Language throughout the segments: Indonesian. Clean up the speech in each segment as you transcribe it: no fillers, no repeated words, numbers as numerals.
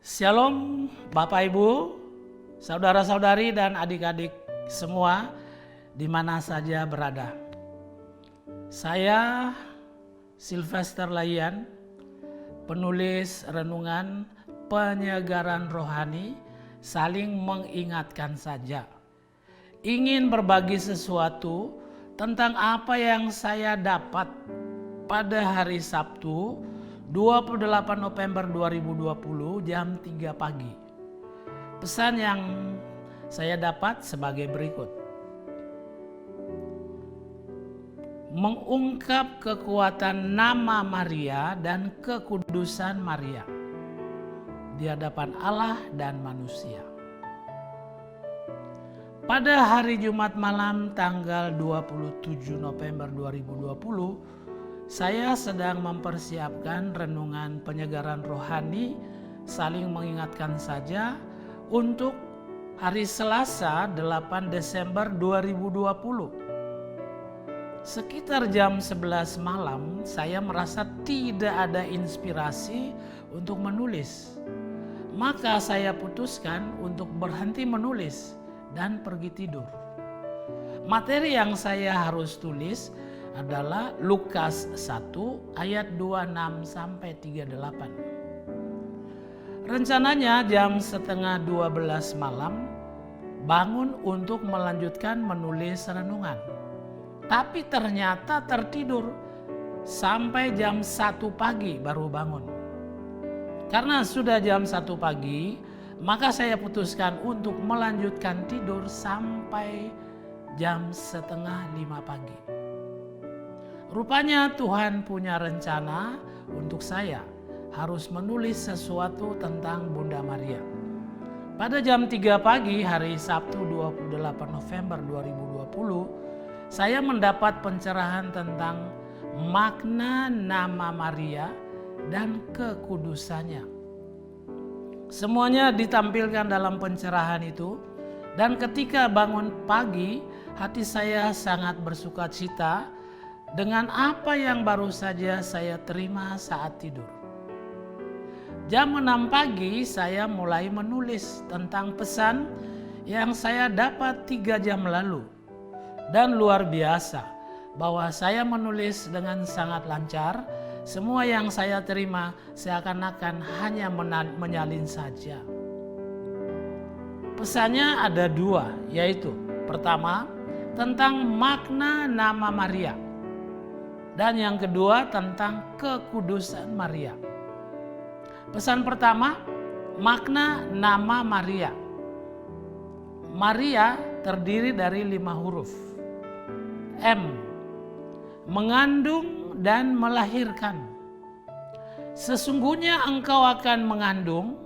Shalom Bapak Ibu, saudara-saudari dan adik-adik semua di mana saja berada. Saya Sylvester Layan, penulis renungan penyegaran rohani, saling mengingatkan saja. Ingin berbagi sesuatu tentang apa yang saya dapat pada hari Sabtu 28 November 2020 jam 3 pagi. Pesan yang saya dapat sebagai berikut. Mengungkap kekuatan nama Maria dan kekudusan Maria di hadapan Allah dan manusia. Pada hari Jumat malam tanggal 27 November 2020, saya sedang mempersiapkan renungan penyegaran rohani, saling mengingatkan saja untuk hari Selasa 8 Desember 2020. Sekitar jam 11 malam saya merasa tidak ada inspirasi untuk menulis. Maka saya putuskan untuk berhenti menulis dan pergi tidur. Materi yang saya harus tulis adalah Lukas 1 ayat 26 sampai 38. Rencananya jam setengah 12 malam bangun untuk melanjutkan menulis renungan. Tapi ternyata tertidur sampai jam 1 pagi baru bangun. Karena sudah jam 1 pagi, maka saya putuskan untuk melanjutkan tidur sampai jam setengah 5 pagi. Rupanya Tuhan punya rencana untuk saya harus menulis sesuatu tentang Bunda Maria. Pada jam 3 pagi hari Sabtu 28 November 2020, saya mendapat pencerahan tentang makna nama Maria dan kekudusannya. Semuanya ditampilkan dalam pencerahan itu, dan ketika bangun pagi, hati saya sangat bersukacita dengan apa yang baru saja saya terima saat tidur. Jam 6 pagi saya mulai menulis tentang pesan yang saya dapat 3 jam lalu. Dan luar biasa bahwa saya menulis dengan sangat lancar. Semua yang saya terima seakan-akan hanya menyalin saja. Pesannya ada 2, yaitu pertama tentang makna nama Maria. Dan yang kedua tentang kekudusan Maria. Pesan pertama, makna nama Maria. Maria terdiri dari 5 huruf. M, mengandung dan melahirkan. Sesungguhnya engkau akan mengandung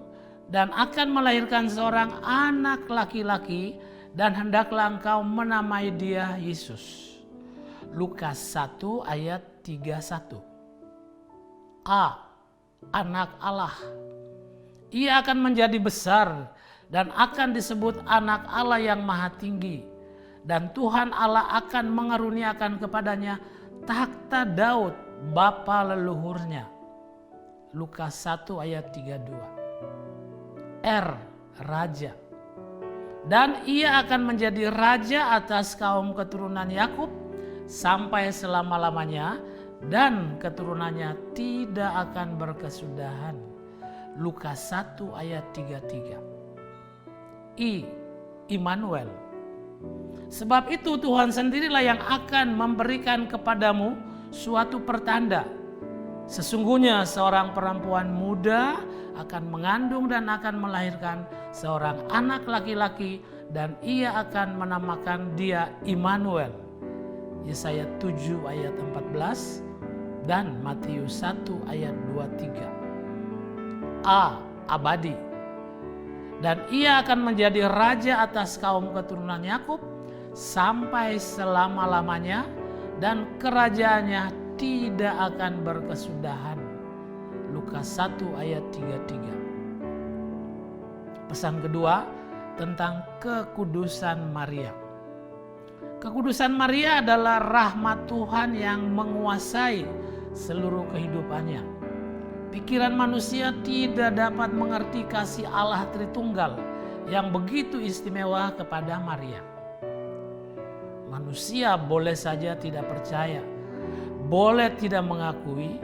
dan akan melahirkan seorang anak laki-laki, dan hendaklah engkau menamai dia Yesus. Lukas 1 ayat 31. A, anak Allah. Ia akan menjadi besar dan akan disebut anak Allah yang maha tinggi. Dan Tuhan Allah akan mengaruniakan kepadanya takhta Daud bapa leluhurnya. Lukas 1 ayat 32. R, raja. Dan ia akan menjadi raja atas kaum keturunan Yakub sampai selama-lamanya, dan keturunannya tidak akan berkesudahan. Lukas 1 ayat 33. I, Immanuel. Sebab itu Tuhan sendirilah yang akan memberikan kepadamu suatu pertanda. Sesungguhnya seorang perempuan muda akan mengandung dan akan melahirkan seorang anak laki-laki, dan ia akan menamakan dia Immanuel. Yesaya 7 ayat 14 dan Matius 1 ayat 23. A, abadi. Dan ia akan menjadi raja atas kaum keturunan Yakub sampai selama-lamanya, dan kerajaannya tidak akan berkesudahan. Lukas 1 ayat 33. Pesan kedua tentang kekudusan Maria. Kekudusan Maria adalah rahmat Tuhan yang menguasai seluruh kehidupannya. Pikiran manusia tidak dapat mengerti kasih Allah Tritunggal yang begitu istimewa kepada Maria. Manusia boleh saja tidak percaya, boleh tidak mengakui,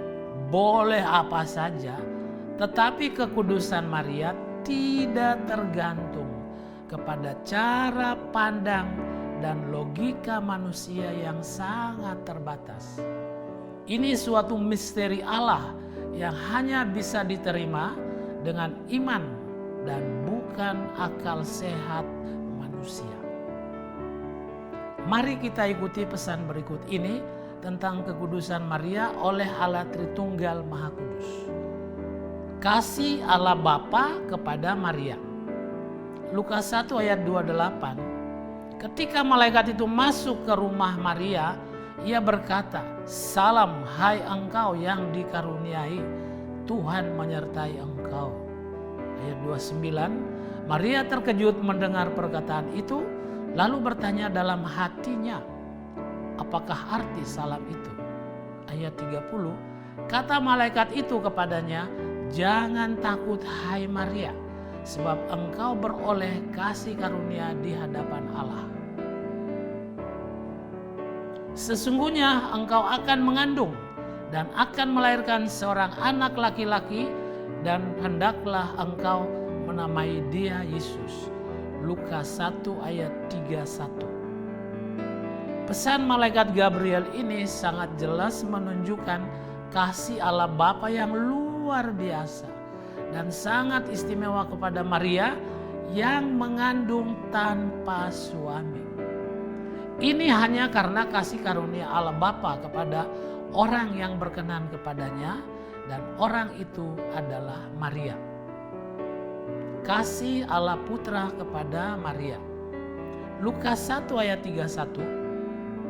boleh apa saja, tetapi kekudusan Maria tidak tergantung kepada cara pandang dan logika manusia yang sangat terbatas. Ini suatu misteri Allah yang hanya bisa diterima dengan iman dan bukan akal sehat manusia. Mari kita ikuti pesan berikut ini tentang kekudusan Maria oleh Allah Tritunggal Maha Kudus. Kasih Allah Bapa kepada Maria. Lukas 1 ayat 28. Ketika malaikat itu masuk ke rumah Maria, ia berkata, "Salam hai engkau yang dikaruniai, Tuhan menyertai engkau." Ayat 29, Maria terkejut mendengar perkataan itu, lalu bertanya dalam hatinya, apakah arti salam itu? Ayat 30, kata malaikat itu kepadanya, "Jangan takut hai Maria, sebab engkau beroleh kasih karunia di hadapan Allah. Sesungguhnya engkau akan mengandung dan akan melahirkan seorang anak laki-laki, dan hendaklah engkau menamai dia Yesus." Lukas 1 ayat 31. Pesan malaikat Gabriel ini sangat jelas menunjukkan kasih Allah Bapa yang luar biasa dan sangat istimewa kepada Maria yang mengandung tanpa suami. Ini hanya karena kasih karunia Allah Bapa kepada orang yang berkenan kepadanya, dan orang itu adalah Maria. Kasih Allah Putra kepada Maria. Lukas 1 ayat 31.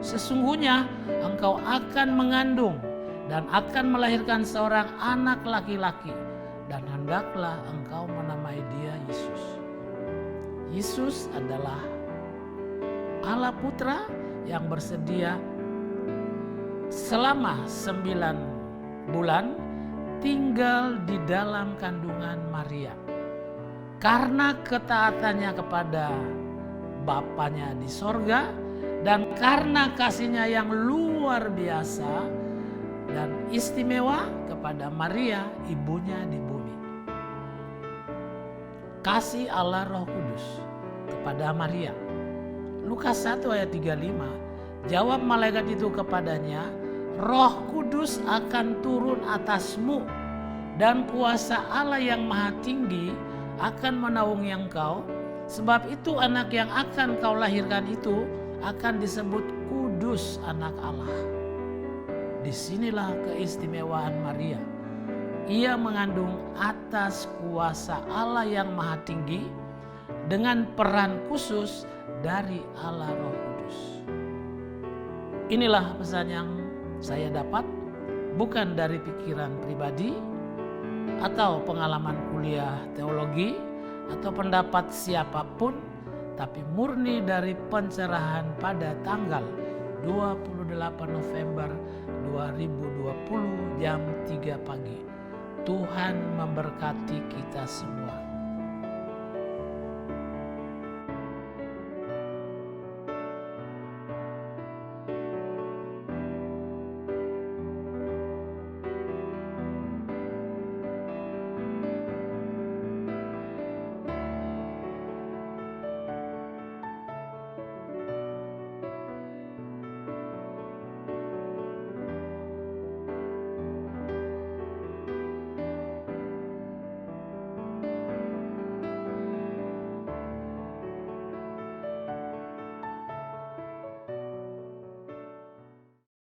Sesungguhnya engkau akan mengandung dan akan melahirkan seorang anak laki-laki, dan hendaklah engkau menamai dia Yesus. Yesus adalah Allah Putra yang bersedia selama 9 bulan tinggal di dalam kandungan Maria. Karena ketaatannya kepada Bapanya di sorga, dan karena kasihnya yang luar biasa dan istimewa kepada Maria, ibunya di bumi. Kasih Allah Roh Kudus kepada Maria. Lukas 1 ayat 35, jawab malaikat itu kepadanya, "Roh Kudus akan turun atasmu, dan kuasa Allah yang Maha Tinggi akan menaungi engkau. Sebab itu anak yang akan kau lahirkan itu akan disebut kudus, anak Allah." Disinilah keistimewaan Maria. Ia mengandung atas kuasa Allah yang Maha Tinggi dengan peran khusus dari Allah Roh Kudus. Inilah pesan yang saya dapat, bukan dari pikiran pribadi atau pengalaman kuliah teologi atau pendapat siapapun, tapi murni dari pencerahan pada tanggal 28 November 2020 jam 3 pagi. Tuhan memberkati kita semua.